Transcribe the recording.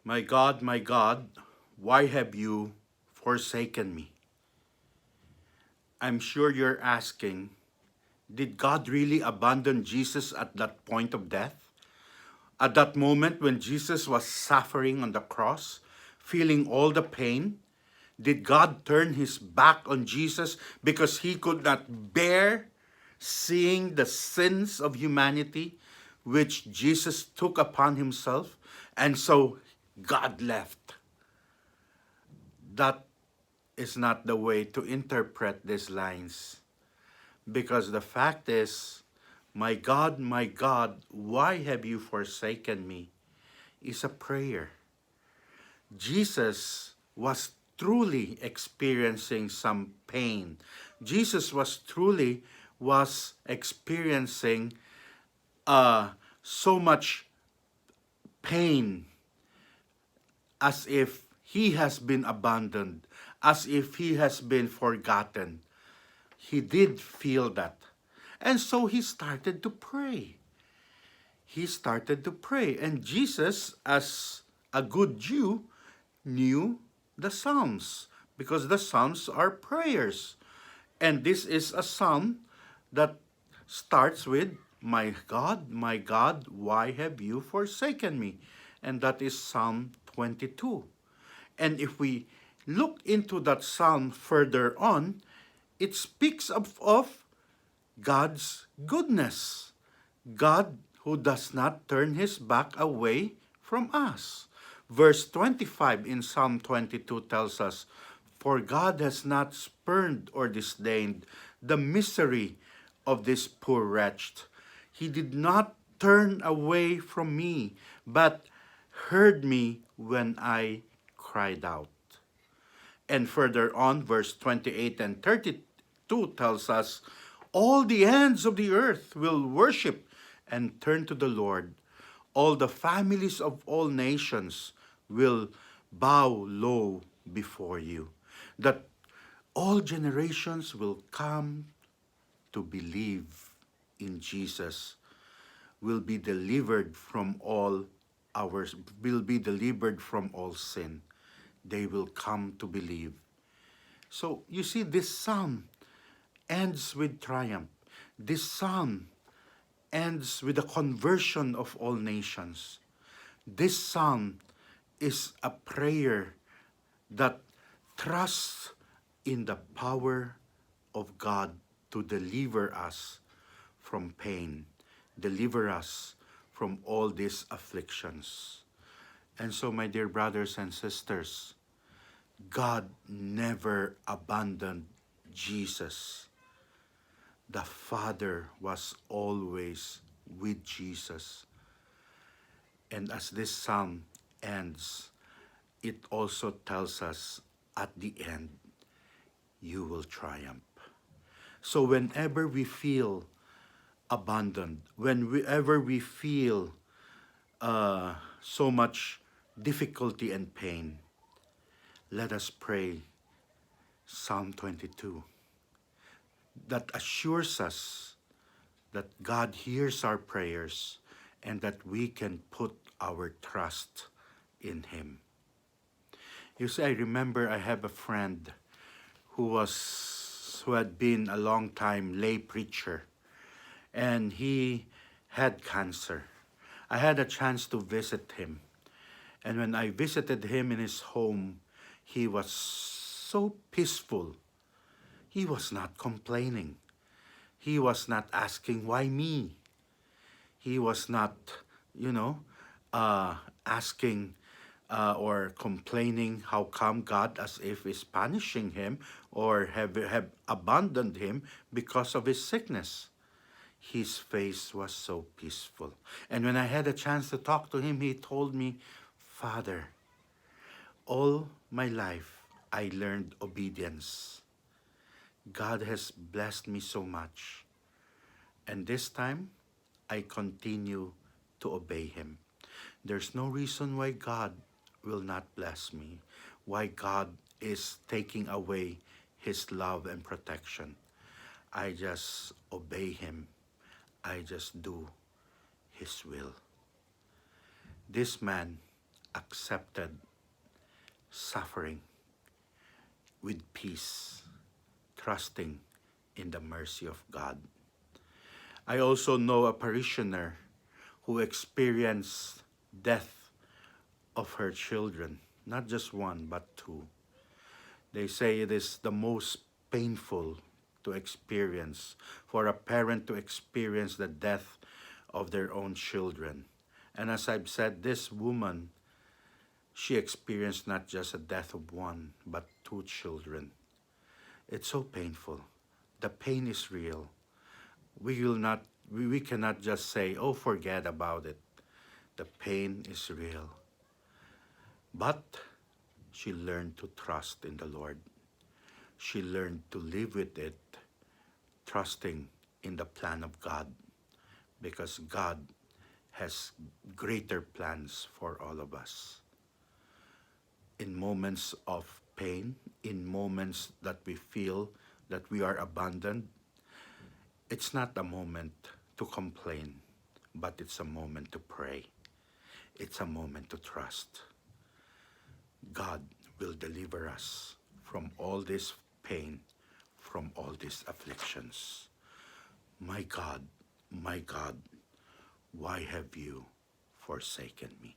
my God, why have you forsaken me? I'm sure you're asking, did God really abandon Jesus at that point of death? At that moment when Jesus was suffering on the cross, feeling all the pain? Did God turn his back on Jesus because he could not bear seeing the sins of humanity which Jesus took upon himself? And so God left. That is not the way to interpret these lines. Because the fact is, my God, why have you forsaken me? Is a prayer. Jesus was truly experiencing some pain. Jesus was experiencing so much pain, as if he has been abandoned, as if he has been forgotten. He did feel that. And so he started to pray. He started to pray. And Jesus, as a good Jew, knew the Psalms because the Psalms are prayers. And this is a psalm that starts with, my God, why have you forsaken me? And that is Psalm 22. And if we look into that psalm further on, it speaks of God's goodness. God who does not turn his back away from us. Verse 25 in Psalm 22 tells us, "For God has not spurned or disdained the misery of this poor wretch. He did not turn away from me, but heard me when I cried out." And further on, verse 28 and 32 tells us, "All the ends of the earth will worship and turn to the Lord. All the families of all nations will bow low before you." That all generations will come to believe in Jesus, will be delivered from all will be delivered from all sin. They will come to believe. So you see, this psalm ends with triumph. This psalm ends with the conversion of all nations. This psalm is a prayer that trusts in the power of God to deliver us from pain, deliver us from all these afflictions. And so, my dear brothers and sisters, God never abandoned Jesus. The Father was always with Jesus. And as this psalm ends, it also tells us at the end, you will triumph. So whenever we feel abandoned, whenever we feel so much difficulty and pain, let us pray Psalm 22 that assures us that God hears our prayers and that we can put our trust in Him. You see, I remember I have a friend who had been a long time lay preacher, and he had cancer. I had a chance to visit him, and when I visited him in his home, he was so peaceful. He was not complaining. He was not asking, why me? He was not, asking or complaining how come God as if is punishing him or have abandoned him because of his sickness. His face was so peaceful. And when I had a chance to talk to him, he told me, "Father, all my life I learned obedience. God has blessed me so much. And this time, I continue to obey Him. There's no reason why God will not bless me, why God is taking away His love and protection. I just obey Him. I just do His will." This man accepted suffering with peace, trusting in the mercy of God. I also know a parishioner who experienced death of her children, not just one, but two. They say it is the most painful to experience for a parent to experience the death of their own children. And as I've said, this woman, she experienced not just a death of one, but two children. It's so painful. The pain is real. We cannot just say, oh, forget about it. The pain is real. But she learned to trust in the Lord. She learned to live with it, trusting in the plan of God, because God has greater plans for all of us. In moments of pain, in moments that we feel that we are abandoned, it's not a moment to complain, but it's a moment to pray. It's a moment to trust. God will deliver us from all this pain, from all these afflictions. My God, why have you forsaken me?